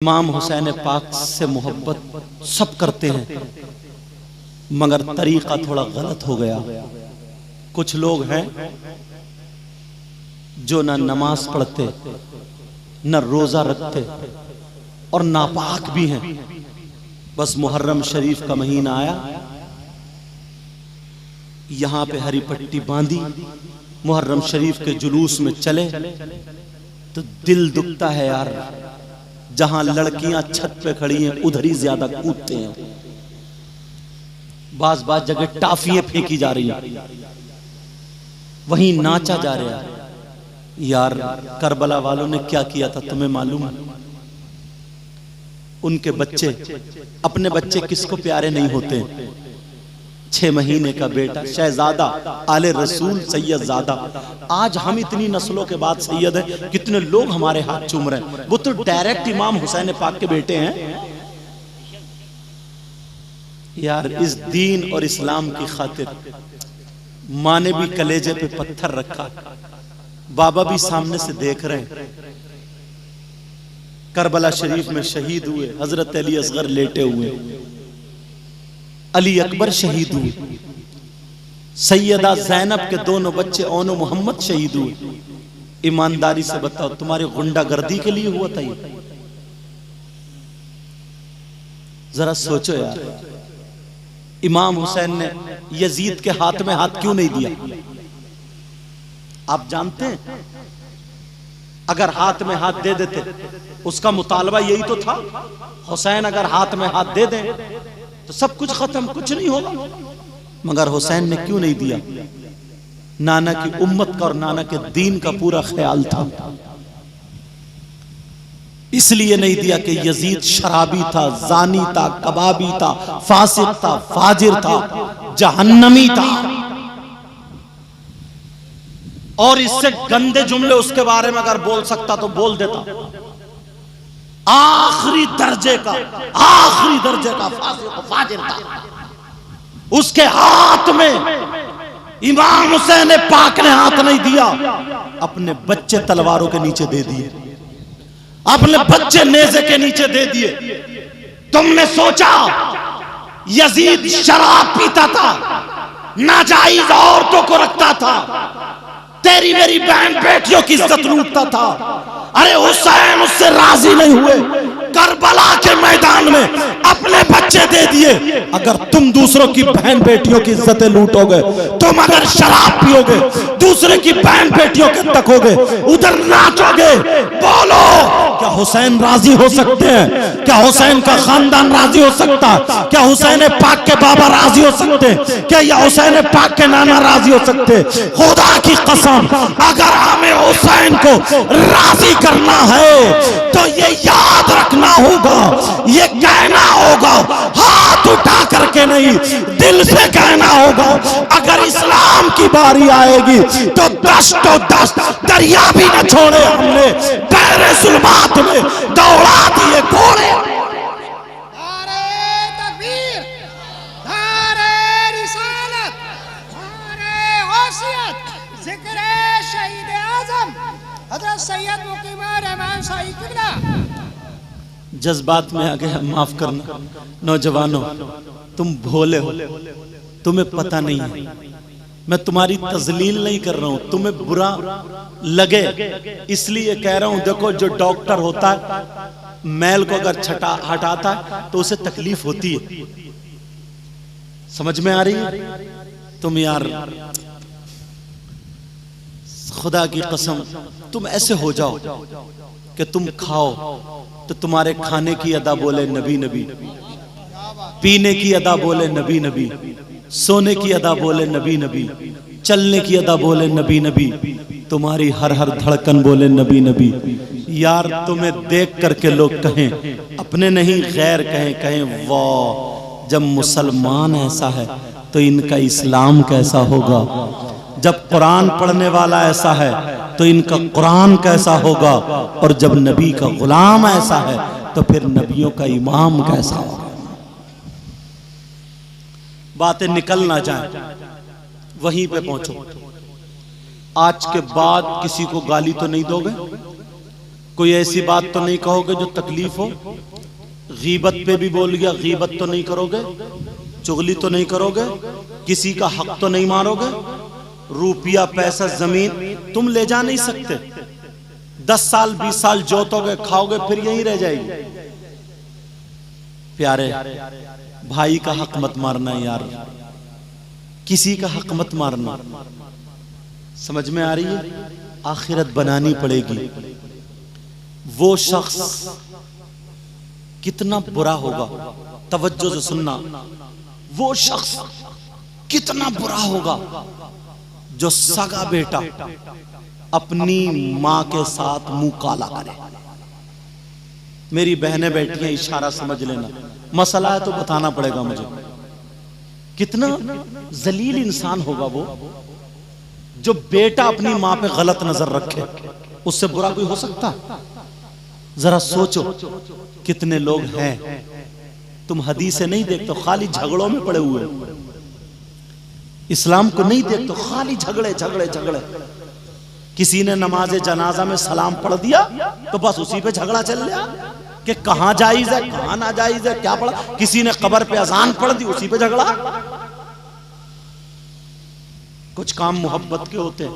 इमाम हुसैन पाक से मोहब्बत सब करते हैं, मगर तरीका थोड़ा गलत हो गया। कुछ लोग हैं जो ना नमाज पढ़ते, न रोजा रखते और नापाक भी हैं। बस मुहर्रम शरीफ का महीना आया, यहां पे हरी पट्टी बांधी, मुहर्रम शरीफ के जुलूस में चले तो दिल दुखता है यार। जहां लड़कियां छत पे खड़ी हैं उधर ही ज्यादा कूदते हैं। बाज जगह टाफियां फेंकी जा रही हैं, वहीं नाचा जा रहा है। यार करबला वालों ने क्या किया था तुम्हें मालूम है? उनके बच्चे, अपने बच्चे किसको प्यारे नहीं होते? 6 महीने का बेटा शहजादा, आले रसूल सैयदजादा। आज हम इतनी नस्लों के बाद सैयद हैं, कितने लोग हमारे हाथ चूम रहे हैं। वो तो डायरेक्ट इमाम हुसैन पाक के बेटे हैं। यार इस दीन और इस्लाम की खातिर माँ ने भी कलेजे पे पत्थर रखा, बाबा भी सामने से देख रहे हैं। करबला शरीफ में शहीद हुए, हजरत अली असगर लेटे हुए, अली अकबर शहीद हुए, सैयदा ज़ैनब के दोनों बच्चे ओनो मोहम्मद शहीद हुए। ईमानदारी से बताओ, तुम्हारी गुंडागर्दी के लिए हुआ था ये? जरा सोचो यार। इमाम हुसैन ने यजीद के हाथ में हाथ क्यों नहीं दिया? आप जानते हैं, अगर हाथ में हाथ दे देते, उसका मुतालबा यही तो था, हुसैन अगर हाथ में हाथ दे दें तो सब कुछ खत्म, कुछ नहीं होगा। मगर हुसैन ने क्यों नहीं दिया? नाना की उम्मत का और नाना के दीन का पूरा ख्याल था, इसलिए नहीं दिया कि यजीद शराबी था, जानी था, कबाबी था, फासिक था, फाजिर था, जहन्नमी था। और इससे गंदे जुमले उसके बारे में अगर बोल सकता तो बोल देता। आखिरी दर्जे का फासिक फाजिर था। उसके हाथ में इमाम हुसैन पाक ने हाथ नहीं दिया, अपने बच्चे तलवारों के नीचे दे दिए, अपने बच्चे नेज़े के नीचे दे दिए। तुमने सोचा यजीद शराब पीता था, नाजायज औरतों को रखता था, तेरी मेरी बहन बेटियों की इज्जत लूटता था। अरे हुसैन उससे राजी नहीं हुए, करबला के मैदान में अपने बच्चे दे दिए। अगर तुम दूसरों की बहन बेटियों की इज्जतें लूटोगे, तुम अगर शराब पियोगे, दूसरे की बहन बेटियों के तकोगे, उधर नाचोगे, बोलो क्या हुसैन राजी हो सकते हैं? क्या हुसैन का खानदान राजी हो सकता? क्या हुसैन पाक के बाबा राजी हो सकते? क्या या हुसैन पाक के नाना राजी हो सकते? खुदा की कसम, अगर हमें हुसैन को राजी करना है तो ये याद रखना होगा, ये कहना होगा, हाथ उठा करके नहीं, दिल से कहना होगा। अगर इस्लाम की बारी आएगी तो 10 दरिया भी न छोड़े हमने, बहरे जुल्मात में दौड़ा दिए घोड़े। जज्बात में आ गया, माफ करना नौजवानों, तुम भोले हो, तुम्हें पता नहीं है। मैं तुम्हारी तजलील नहीं कर रहा हूं, तुम्हें बुरा लगे इसलिए कह रहा हूं। देखो, जो डॉक्टर होता है मैल को अगर हटाता है तो उसे तकलीफ होती है, समझ में आ रही है? तुम यार खुदा की कसम, तुम ऐसे हो जाओ कि तुम खाओ तो तुम्हारे खाने की अदा बोले नबी नबी, पीने की अदा बोले नबी नबी, सोने की अदा बोले नबी नबी, चलने की अदा बोले नबी नबी, तुम्हारी हर धड़कन बोले नबी नबी। यार तुम्हें देख करके लोग कहें, अपने नहीं गैर कहें वाह, जब मुसलमान ऐसा है तो इनका इस्लाम कैसा होगा। जब कुरान पढ़ने वाला ऐसा है तो इनका कुरान कैसा होगा। और जब नबी का गुलाम ऐसा है तो फिर नबियों का इमाम कैसा होगा। बातें निकल ना जाए, वहीं पे पहुंचो। आज के बाद किसी को गाली तो नहीं दोगे? कोई ऐसी बात तो नहीं कहोगे जो तकलीफ हो? गीबत पे भी बोल गया, गीबत तो नहीं करोगे, चुगली तो नहीं करोगे, किसी का हक तो नहीं मारोगे, रुपया पैसा जमीन तुम ले जा नहीं सकते। 10 साल 20 साल जोतोगे खाओगे फिर यहीं रह जाएगी। प्यारे भाई का हक मत मारना यार, किसी का हक मत मारना। समझ में आ रही है? आखिरत बनानी पड़ेगी। वो शख्स कितना बुरा होगा, तवज्जो से सुनना, वो शख्स कितना बुरा होगा जो सगा बेटा अपनी मां के साथ मुंह काला करे। मेरी बहनें बैठी हैं, इशारा समझ लेना, मसला है तो बताना पड़ेगा मुझे। कितना जलील इंसान होगा वो जो बेटा अपनी मां पे गलत नजर रखे। उससे बुरा कोई हो सकता? जरा सोचो कितने लोग हैं, तुम हदीसें नहीं देखते, खाली झगड़ों में पड़े हुए, इस्लाम को नहीं देखते, खाली झगड़े झगड़े झगड़े। किसी ने नमाज जनाजा में सलाम पढ़ दिया तो बस उसी पे झगड़ा चल गया कि कहां जायज है कहां ना जायज है, क्या पढ़ा। किसी ने कब्र पे अजान पढ़ दी, उसी पे झगड़ा। कुछ काम मोहब्बत के होते हैं।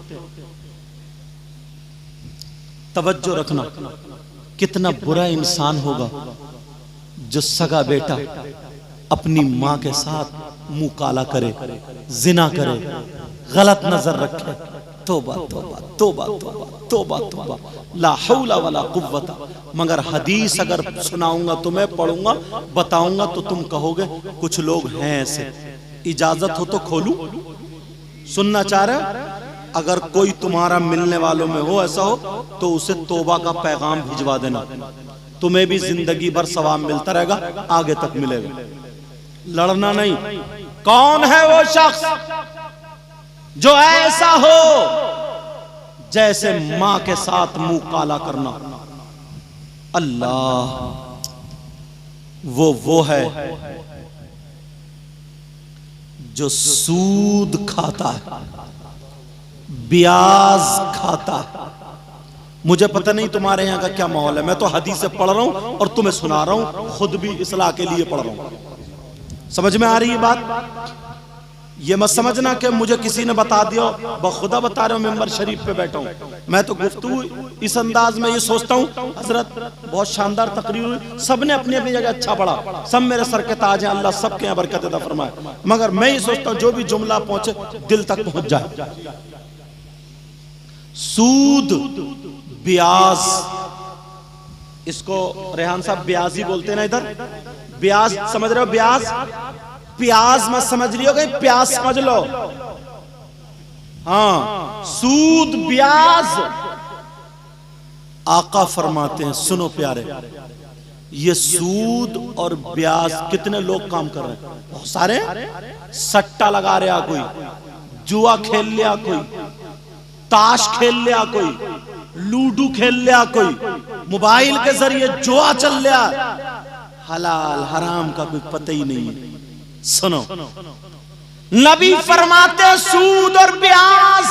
तवज्जो रखना, कितना बुरा इंसान होगा जो सगा बेटा अपनी मां के साथ मुंह काला करे, जिना करे, गलत नजर रखे। तौबा तौबा तौबा तौबा तौबा तौबा, ला हौला वला कुव्वता। मगर हदीस अगर सुनाऊंगा तुम्हें, पढ़ूंगा, बताऊंगा तो तुम कहोगे कुछ लोग हैं ऐसे। इजाजत हो तो खोलूं? सुनना चाह रहे? अगर कोई तुम्हारा मिलने वालों में हो ऐसा हो तो उसे तौबा का पैगाम भिजवा देना, तुम्हें भी जिंदगी भर सवाब मिलता रहेगा, आगे तक मिलेगा। लड़ना नहीं। कौन है वो शख्स जो ऐसा हो जैसे मां के साथ मुंह काला करना? अल्लाह, वो है जो सूद खाता है, ब्याज खाता है। मुझे पता नहीं तुम्हारे यहां का क्या माहौल है, मैं तो हदीस से पढ़ रहा हूं और तुम्हें सुना रहा हूं, खुद भी इस्लाह के लिए पढ़ रहा हूं। समझ में आ रही है बात? ये मत समझना कि मुझे किसी ने बता दिया, बखुदा बता रहा हूं, मेंबर शरीफ पे बैठा हूं। मैं तो गुफ्तगू इस अंदाज में ये सोचता हूं, हजरत बहुत शानदार तकरीर हुई, सबने अपनी अपनी जगह अच्छा पढ़ा, सब मेरे सर के ताज हैं, अल्लाह सबके यहाँ बरकत अता फरमाए। मगर मैं ये सोचता हूं जो भी जुमला पहुंचे दिल तक पहुंच जाए। सूद, ब्याज, इसको रेहान साहब ब्याज ही बोलते हैं ना इधर। ब्याज समझ रहे हो? ब्याज, प्याज मत समझ रही हो, कहीं प्याज समझ लो। हाँ, सूद ब्याज। आका फरमाते हैं, सुनो प्यारे, ये सूद और ब्याज कितने लोग काम कर रहे हैं? बहुत सारे। सट्टा लगा रहा कोई, जुआ खेल लिया कोई, ताश खेल लिया कोई, लूडो खेल लिया कोई, मोबाइल के जरिए जुआ चल लिया। हलाल हराम का कोई पता ही नहीं है। सुनो, नबी फरमाते सूद और ब्याज